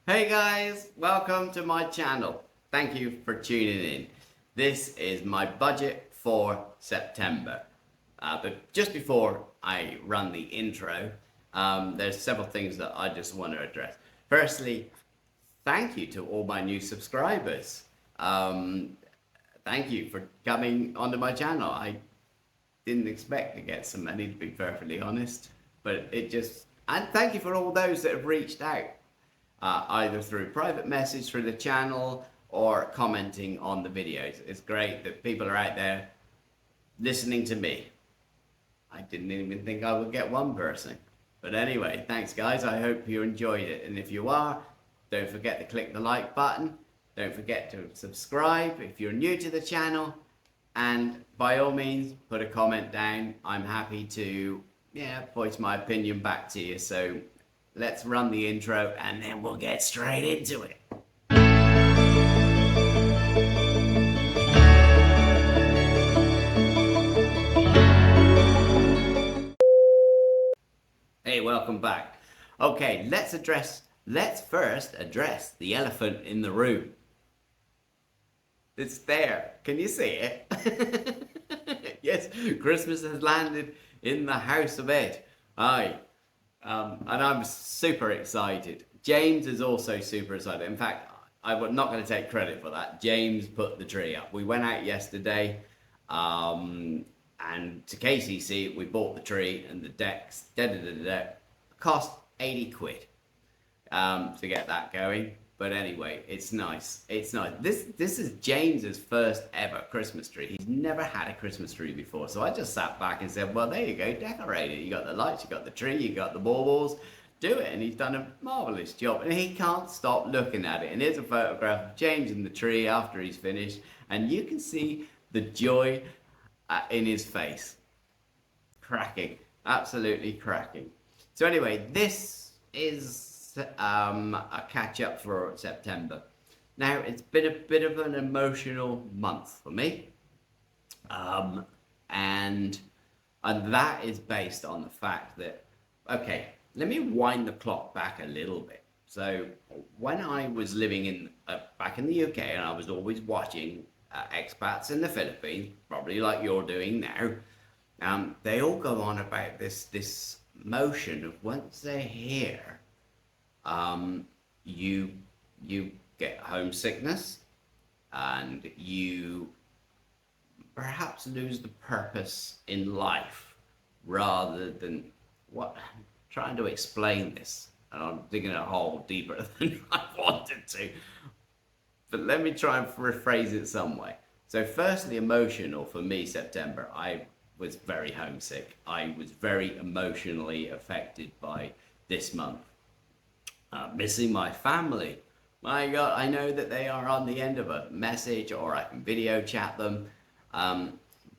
Hey guys, welcome to my channel. Thank you for tuning in. This is my budget for September. But just before I run the intro, there's several things that I just want to address. Firstly, thank you to all my new subscribers. Thank you for coming onto my channel. I didn't expect to get so many, to be perfectly honest, but and thank you for all those that have reached out. Either through private message through the channel or commenting on the videos. It's great that people are out there listening to me. I didn't even think I would get one person. But anyway, thanks guys. I hope you enjoyed it. And if you are, don't forget to click the like button. Don't forget to subscribe if you're new to the channel. And by all means, put a comment down. I'm happy to voice my opinion back to you. So let's run the intro and then we'll get straight into it. Hey, welcome back. Okay, let's first address the elephant in the room. It's there. Can you see it? Yes, Christmas has landed in the house of Ed. Aye. And I'm super excited. James is also super excited. In fact, I'm not going to take credit for that. James put the tree up. We went out yesterday, and to KCC, we bought the tree and the decks. Cost 80 quid to get that going. But anyway, it's nice. It's nice. This is James's first ever Christmas tree. He's never had a Christmas tree before. So I just sat back and said, well, there you go, decorate it. You got the lights, you got the tree, you got the baubles. Do it. And he's done a marvellous job. And he can't stop looking at it. And here's a photograph of James in the tree after he's finished. And you can see the joy in his face. Cracking. Absolutely cracking. So anyway, this is a catch up for September. Now, it's been a bit of an emotional month for me, and that is based on the fact that, okay, let me wind the clock back a little bit. So when I was living back in the UK, and I was always watching expats in the Philippines, probably like you're doing now, they all go on about this motion of once they're here, you get homesickness and you perhaps lose the purpose in life rather than trying to explain this, and I'm digging a hole deeper than I wanted to, but let me try and rephrase it some way. So firstly, emotional for me, September, I was very homesick. I was very emotionally affected by this month. Missing my family. My God, I know that they are on the end of a message or I can video chat them,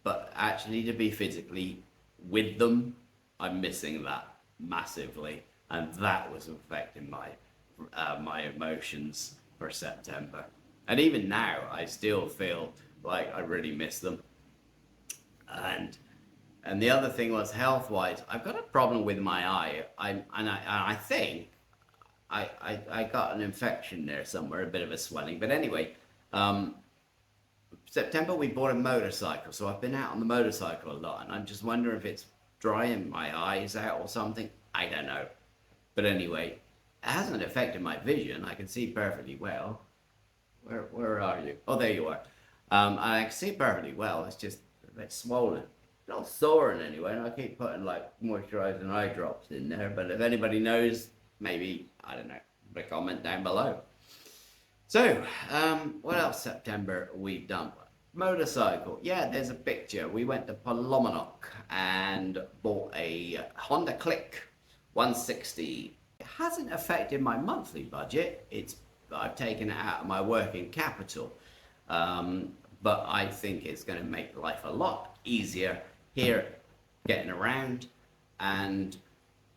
but actually to be physically with them, I'm missing that massively, and that was affecting my emotions for September. And even now, I still feel like I really miss them. And the other thing was health-wise, I've got a problem with my eye. I think I got an infection there somewhere, a bit of a swelling. But anyway, September we bought a motorcycle, so I've been out on the motorcycle a lot, and I'm just wondering if it's drying my eyes out or something. I don't know. But anyway, it hasn't affected my vision. I can see perfectly well. Where are you? Oh, there you are. I can see perfectly well. It's just a bit swollen. Not soaring anyway, and I keep putting like moisturizing eye drops in there. But if anybody knows, maybe, I don't know, put a comment down below. So, what else September we've done? Motorcycle. Yeah, there's a picture. We went to Palomonok and bought a Honda Click 160. It hasn't affected my monthly budget. I've taken it out of my working capital. But I think it's going to make life a lot easier here getting around. And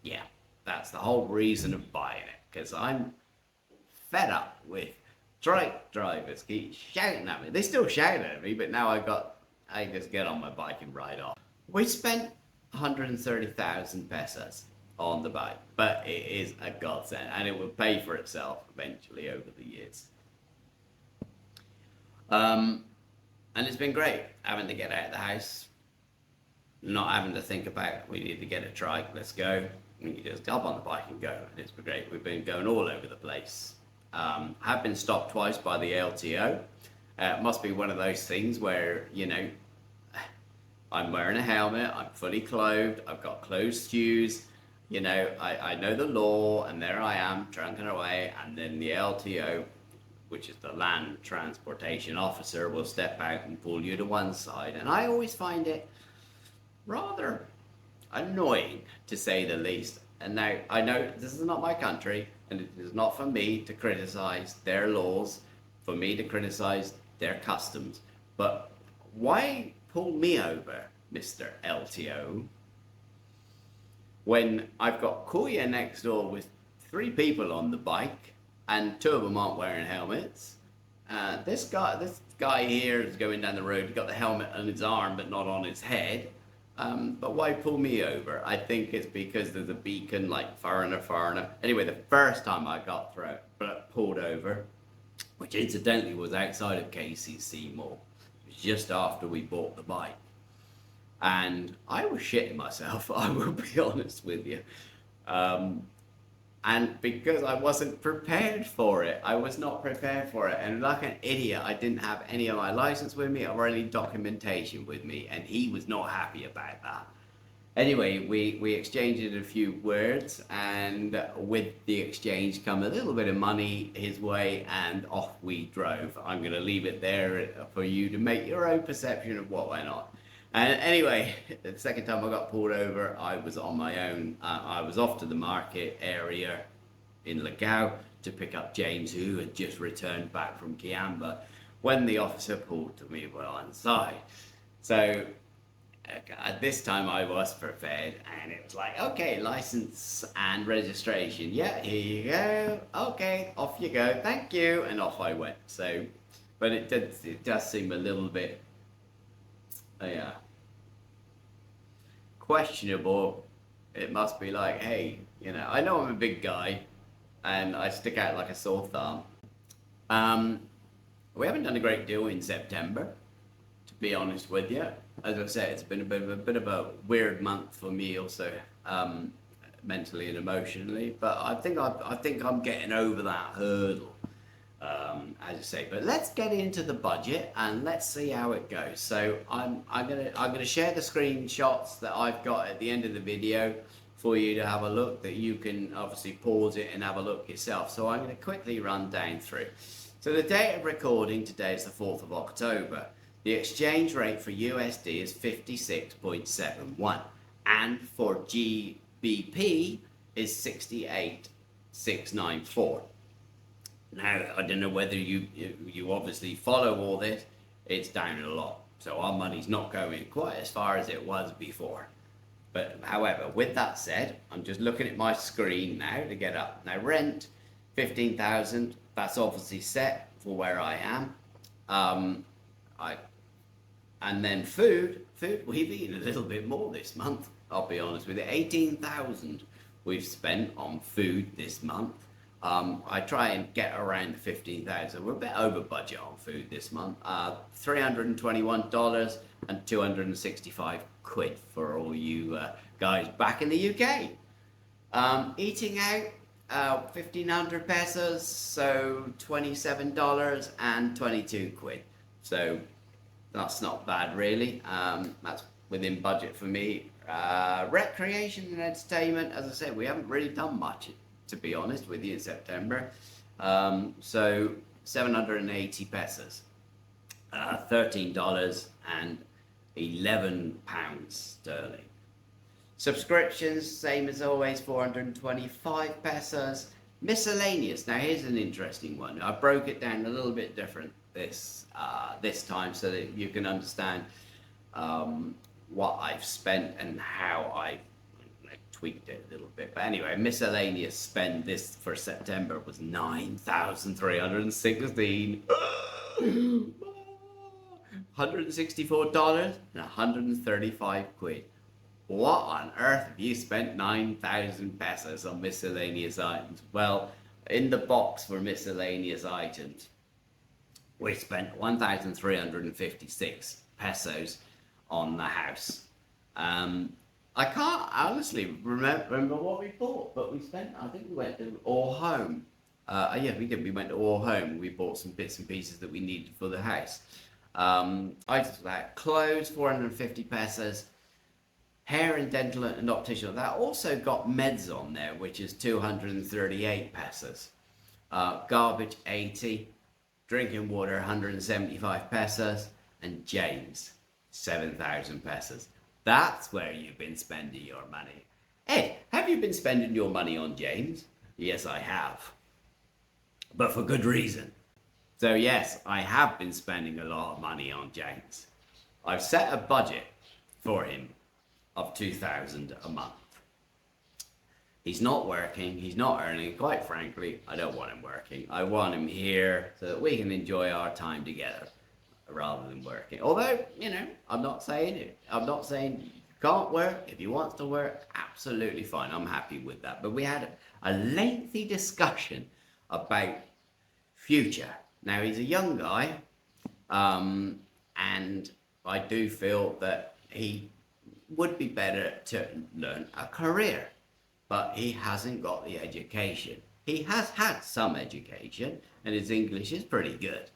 yeah, that's the whole reason of buying it, because I'm fed up with truck drivers keep shouting at me. They still shout at me, but now I just get on my bike and ride off. We spent 130,000 pesos on the bike, but it is a godsend, and it will pay for itself eventually over the years. Um, and it's been great having to get out of the house, not having to think about we need to get a trike, let's go. You just hop on the bike and go, and it's been great. We've been going all over the place. Have been stopped twice by the LTO. Must be one of those things where, you know, I'm wearing a helmet, I'm fully clothed, I've got closed shoes, you know, I know the law, and there I am, trunking away, and then the LTO, which is the Land Transportation Officer, will step out and pull you to one side. And I always find it rather annoying, to say the least. And now, I know this is not my country, and it is not for me to criticize their laws, for me to criticize their customs, but why pull me over, Mr. LTO, when I've got Kuya next door with 3 people on the bike and 2 of them aren't wearing helmets? This guy here is going down the road, he's got the helmet on his arm but not on his head. But why pull me over? I think it's because there's a beacon like foreigner. Anyway, the first time I got pulled over, which incidentally was outside of KCC Mall, it was just after we bought the bike. And I was shitting myself, I will be honest with you. And because I wasn't prepared for it, I was not prepared for it. And like an idiot, I didn't have any of my license with me or any documentation with me. And he was not happy about that. Anyway, we exchanged a few words, and with the exchange come a little bit of money his way, and off we drove. I'm going to leave it there for you to make your own perception of what went on. And anyway, the second time I got pulled over, I was on my own. I was off to the market area in Lagao to pick up James, who had just returned back from Kiamba, when the officer pulled to me one side. So at this time I was prepared, and it was like, okay, license and registration. Yeah, here you go. Okay, off you go. Thank you. And off I went. So, but it does seem a little bit, yeah, questionable. It must be like, hey, you know, I know I'm a big guy and I stick out like a sore thumb. We haven't done a great deal in September, to be honest with you. As I said, it's been a bit of a weird month for me also, mentally and emotionally, but I think I'm getting over that hurdle. As I say, but let's get into the budget and let's see how it goes. So I'm gonna share the screenshots that I've got at the end of the video for you to have a look, that you can obviously pause it and have a look yourself. So I'm going to quickly run down through. So the date of recording today is the 4th of October. The exchange rate for USD is 56.71, and for GBP is 68.694. Now, I don't know whether you obviously follow all this. It's down a lot, so our money's not going quite as far as it was before. But however, with that said, I'm just looking at my screen now to get up. Now, rent, 15,000. That's obviously set for where I am. And then food, we've eaten a little bit more this month, I'll be honest with you. 18,000 we've spent on food this month. I try and get around 15,000. We're a bit over budget on food this month. $321 and 265 quid for all you guys back in the UK. Eating out, 1,500 pesos, so $27 and 22 quid. So that's not bad really. That's within budget for me. Recreation and entertainment, as I said, we haven't really done much, to be honest with you, in September. So 780 pesos, $13 and 11 pounds sterling. Subscriptions, same as always, 425 pesos. Miscellaneous. Now here's an interesting one. I broke it down a little bit different this time so that you can understand what I've spent and how I tweaked it a little bit. But anyway, miscellaneous spend this for September was 9,316. $164 and 135 quid. what on earth have you spent 9,000 pesos on miscellaneous items? Well, in the box for miscellaneous items, we spent 1,356 pesos on the house. I can't honestly remember what we bought, but we spent, I think we went to All Home. Yeah, we did. We went to All Home. We bought some bits and pieces that we needed for the house. Items like clothes, 450 pesos. Hair and dental and optician. That also got meds on there, which is 238 pesos. Garbage, 80. Drinking water, 175 pesos. And James, 7,000 pesos. That's where you've been spending your money. Ed, have you been spending your money on James? Yes, I have. But for good reason. So yes, I have been spending a lot of money on James. I've set a budget for him of 2,000 a month. He's not working, he's not earning. Quite frankly, I don't want him working. I want him here so that we can enjoy our time together rather than working. Although, I'm not saying it. I'm not saying you can't work. If he wants to work, absolutely fine. I'm happy with that. But we had a lengthy discussion about future. Now, he's a young guy, and I do feel that he would be better to learn a career, but he hasn't got the education. He has had some education, and his English is pretty good.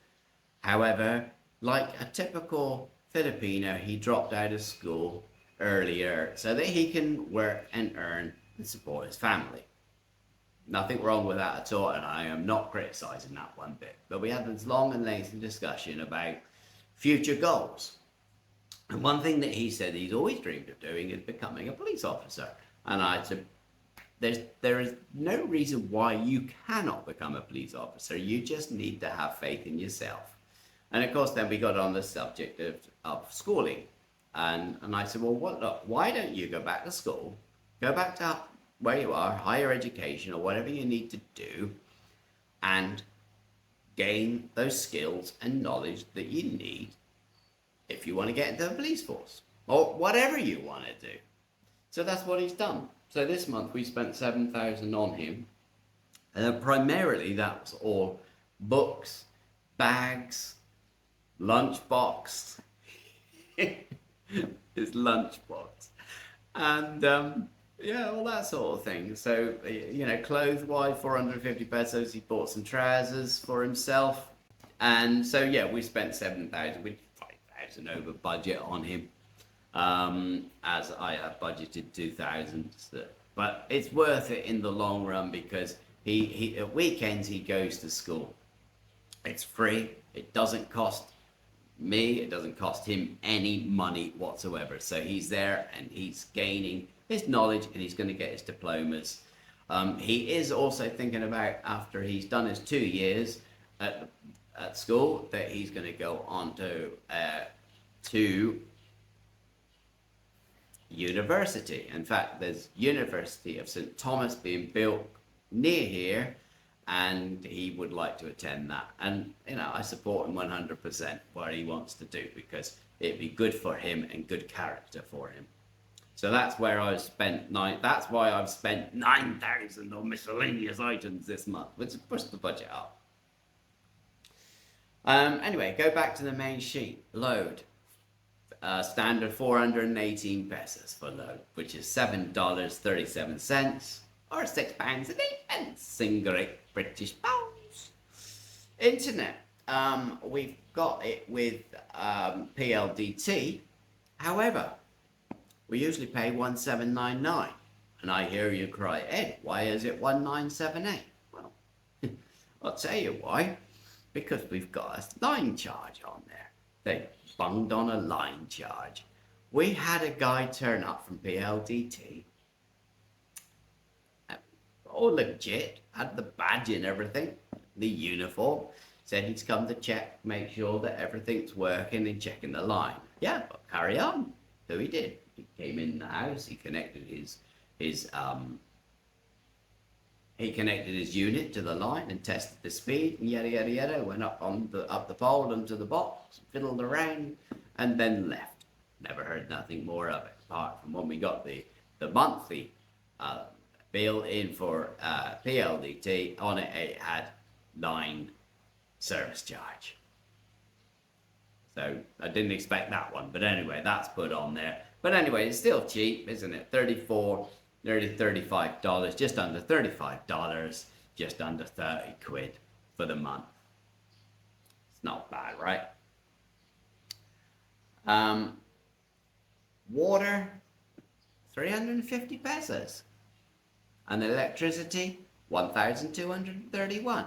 However, like a typical Filipino, he dropped out of school earlier so that he can work and earn and support his family. Nothing wrong with that at all, and I am not criticizing that one bit. But we had this long and lengthy discussion about future goals. And one thing that he said he's always dreamed of doing is becoming a police officer. And I said, there is no reason why you cannot become a police officer. You just need to have faith in yourself. And of course, then we got on the subject of schooling. And I said, well, look, why don't you go back to school, go back to where you are, higher education or whatever you need to do, and gain those skills and knowledge that you need if you want to get into the police force or whatever you want to do. So that's what he's done. So this month we spent 7,000 on him. And primarily that was all books, bags, lunchbox, his lunchbox, and all that sort of thing. So, clothes-wise, 450 pesos. He bought some trousers for himself, and so we spent 7,000, with 5,000 over budget on him, as I have budgeted 2,000. But it's worth it in the long run because he at weekends he goes to school. It's free. It doesn't cost me, it doesn't cost him any money whatsoever. So he's there and he's gaining his knowledge and he's going to get his diplomas. He is also thinking about, after he's done his 2 years at school, that he's going to go on to university. In fact, there's University of St. Thomas being built near here, and he would like to attend that. And I support him 100% what he wants to do, because it'd be good for him and good character for him. So that's where I've spent that's why I've spent 9,000 on miscellaneous items this month, which pushed the budget up. Anyway, go back to the main sheet. Load. Standard 418 pesos for load, which is $7.37 or £6.08 in Great British pounds. Internet. We've got it with PLDT. However, we usually pay 1,799, and I hear you cry, Ed, why is it 1,978? Well, I'll tell you why. Because we've got a line charge on there. They bunged on a line charge. We had a guy turn up from PLDT, all legit, had the badge and everything, the uniform, said he's come to check, make sure that everything's working and checking the line. Yeah, but carry on. So he did. He came in the house, he connected his unit to the line and tested the speed, and yada yada yada, went up the pole into the box, fiddled around, and then left. Never heard nothing more of it. apart from when we got the monthly bill in for PLDT. On it, it had line service charge. So I didn't expect that one, but anyway, that's put on there. But anyway, it's still cheap, isn't it? $34, nearly $35, just under $35, just under 30 quid for the month. It's not bad, right? Water, 350 pesos. And electricity, 1,231.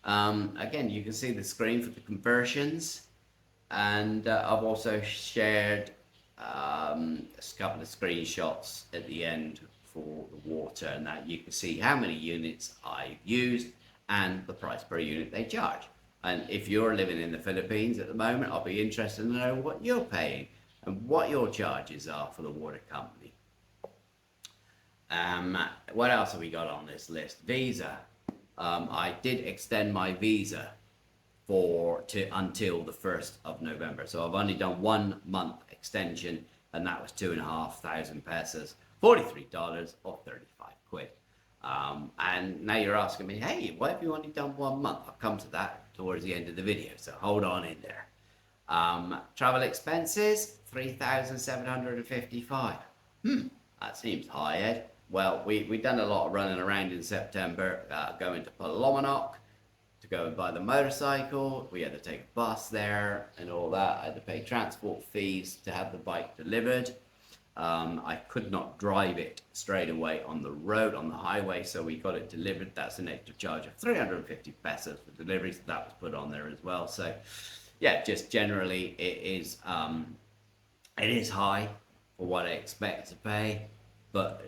Again, you can see the screen for the conversions. And I've also shared a couple of screenshots at the end for the water, and that you can see how many units I've used and the price per unit they charge. And if you're living in the Philippines at the moment, I'll be interested to know what you're paying and what your charges are for the water company. What else have we got on this list? Visa. I did extend my visa until the 1st of November. So I've only done 1 month extension, and that was 2,500 pesos, $43 or 35 quid. And now you're asking me, hey, why have you only done 1 month? I'll come to that towards the end of the video, so hold on in there. Travel expenses, 3,755. That seems high, Ed. Well, we done a lot of running around in September, going to Palomonok to go and buy the motorcycle. We had to take a bus there and all that. I had to pay transport fees to have the bike delivered. I could not drive it straight away on the road, on the highway, so we got it delivered. That's an extra charge of 350 pesos for delivery, so that was put on there as well. So yeah, just generally it is high for what I expect to pay, but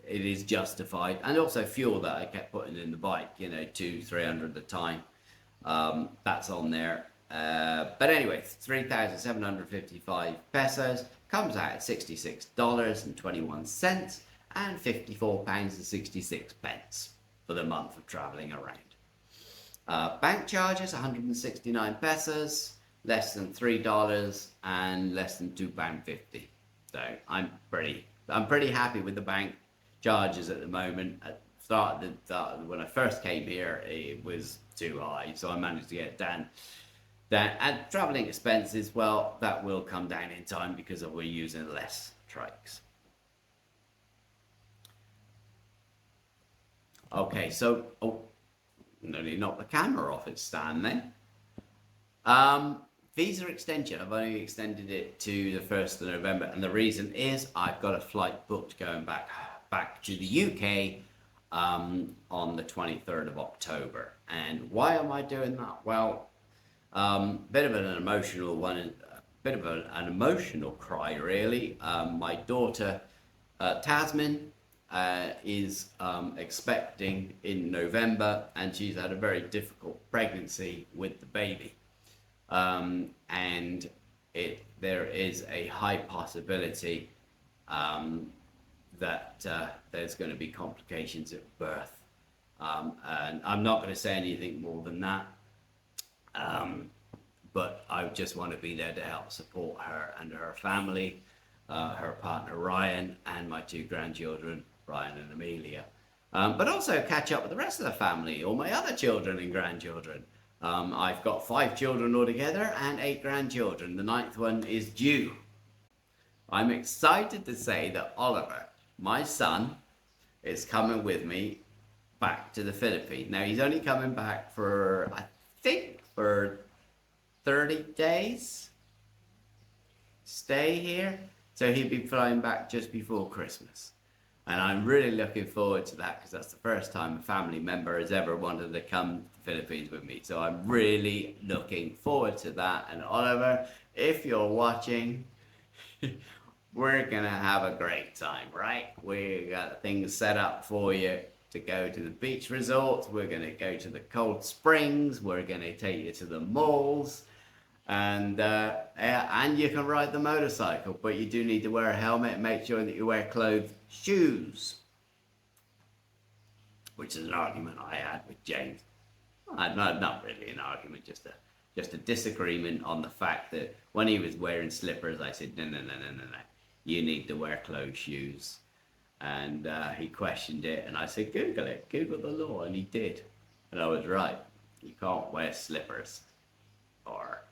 it is justified. And also fuel that I kept putting in the bike, 200-300 a time, that's on there. But anyway, 3,755 pesos comes out at $66.21 and £54.66 for the month of traveling around. Bank charges, 169 pesos, less than $3 and less than £2.50. So I'm pretty happy with the bank charges at the moment. When I first came here, it was too high, so I managed to get it down. And traveling expenses, well, that will come down in time because we're using less trikes. Okay, so nearly knocked the camera off its stand then. Visa extension, I've only extended it to the 1st of November, and the reason is I've got a flight booked going back to the UK on the 23rd of October. And why am I doing that? Well, bit of an emotional one, a bit of an emotional cry, really. My daughter, Tasmin, is expecting in November, and she's had a very difficult pregnancy with the baby. And there is a high possibility that there's going to be complications at birth. And I'm not going to say anything more than that. But I just want to be there to help support her and her family, her partner Ryan, and my 2 grandchildren, Ryan and Amelia. But also catch up with the rest of the family, all my other children and grandchildren. I've got 5 children altogether and 8 grandchildren. The 9th one is due. I'm excited to say that Oliver, my son, is coming with me back to the Philippines. Now, he's only coming back for 30 days stay here. So he'll be flying back just before Christmas. And I'm really looking forward to that because that's the first time a family member has ever wanted to come to the Philippines with me. So I'm really looking forward to that. And Oliver, if you're watching, we're going to have a great time, right? We got things set up for you to go to the beach resorts. We're going to go to the cold springs. We're going to take you to the malls. And you can ride the motorcycle, but you do need to wear a helmet and make sure that you wear clothed shoes, which is an argument I had with James. Not really an argument, just a disagreement on the fact that when he was wearing slippers, I said, no. you need to wear closed shoes. And he questioned it, and I said, Google it, Google the law, and he did. And I was right. You can't wear slippers or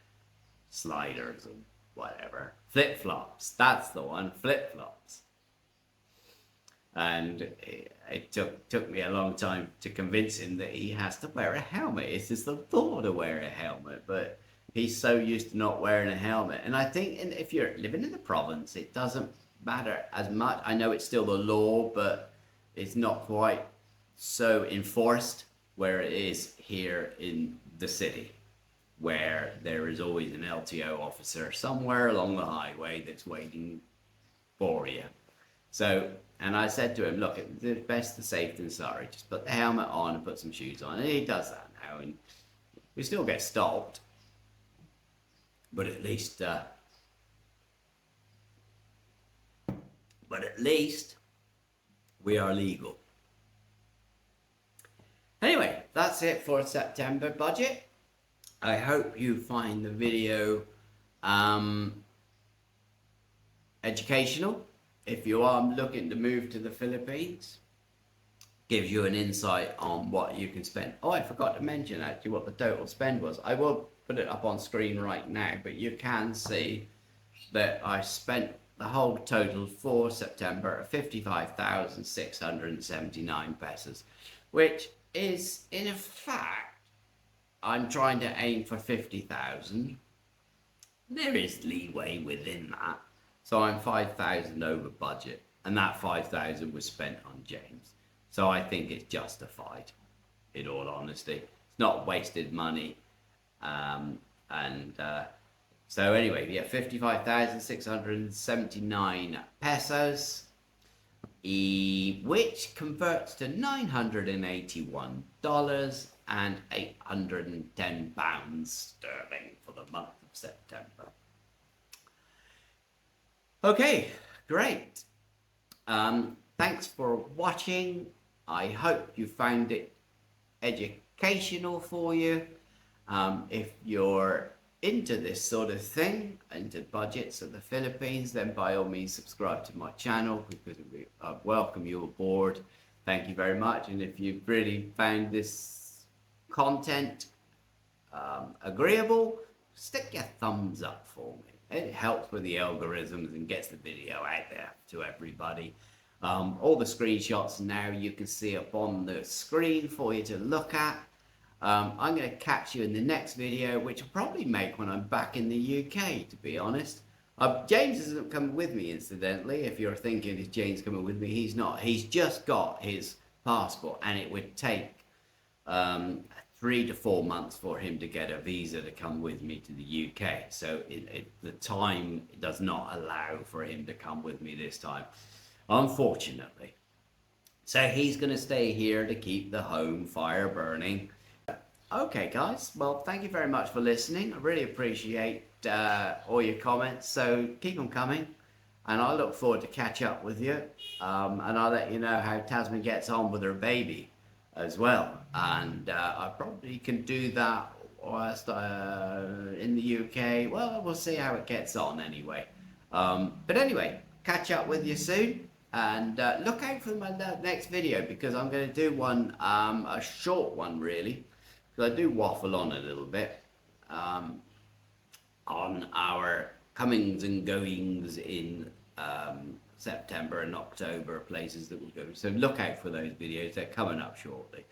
sliders or whatever. Flip-flops, that's the one, flip-flops. And it took me a long time to convince him that he has to wear a helmet. It's just the law to wear a helmet, but he's so used to not wearing a helmet. And I think if you're living in the province, it doesn't matter as much. I know it's still the law, but it's not quite so enforced where it is here in the city, where there is always an LTO officer somewhere along the highway that's waiting for you. So, and I said to him, look, it's best to safe than sorry. Just put the helmet on and put some shoes on. And he does that now. And we still get stopped. But at least we are legal. Anyway, that's it for September budget. I hope you find the video educational. If you are looking to move to the Philippines, gives you an insight on what you can spend. Oh, I forgot to mention actually what the total spend was. I will put it up on screen right now, but you can see that I spent the whole total for September of 55,679 pesos, which is in fact, I'm trying to aim for 50,000. There is leeway within that. So I'm 5,000 over budget, and that 5,000 was spent on James. So I think it's justified, in all honesty. It's not wasted money. So anyway, yeah, 55,679 pesos, which converts to $981 and 810 pounds sterling for the month of September. Okay, great. Thanks for watching. I hope you found it educational for you. If you're into this sort of thing, into budgets of the Philippines, then by all means subscribe to my channel, because I welcome you aboard. Thank you very much. And if you've really found this content agreeable, stick your thumbs up for me. It helps with the algorithms and gets the video out there to everybody. All the screenshots now you can see up on the screen for you to look at. I'm going to catch you in the next video, which I'll probably make when I'm back in the UK, to be honest. James isn't coming with me, incidentally. If you're thinking, is James coming with me? He's not. He's just got his passport, and it would take 3 to 4 months for him to get a visa to come with me to the UK. So the time does not allow for him to come with me this time, unfortunately. So he's going to stay here to keep the home fire burning. Okay, guys. Well, thank you very much for listening. I really appreciate all your comments. So keep them coming, and I look forward to catch up with you. And I'll let you know how Tasman gets on with her baby as well. And I probably can do that whilst in the UK. Well, we'll see how it gets on anyway. But anyway, catch up with you soon. And look out for my next video, because I'm going to do one, a short one really, because I do waffle on a little bit on our comings and goings in September and October, places that we'll go. So look out for those videos. They're coming up shortly.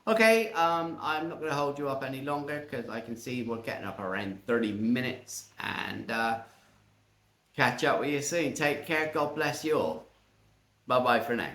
Okay, I'm not going to hold you up any longer, because I can see we're getting up around 30 minutes. And catch up with you soon. Take care. God bless you all. Bye-bye for now.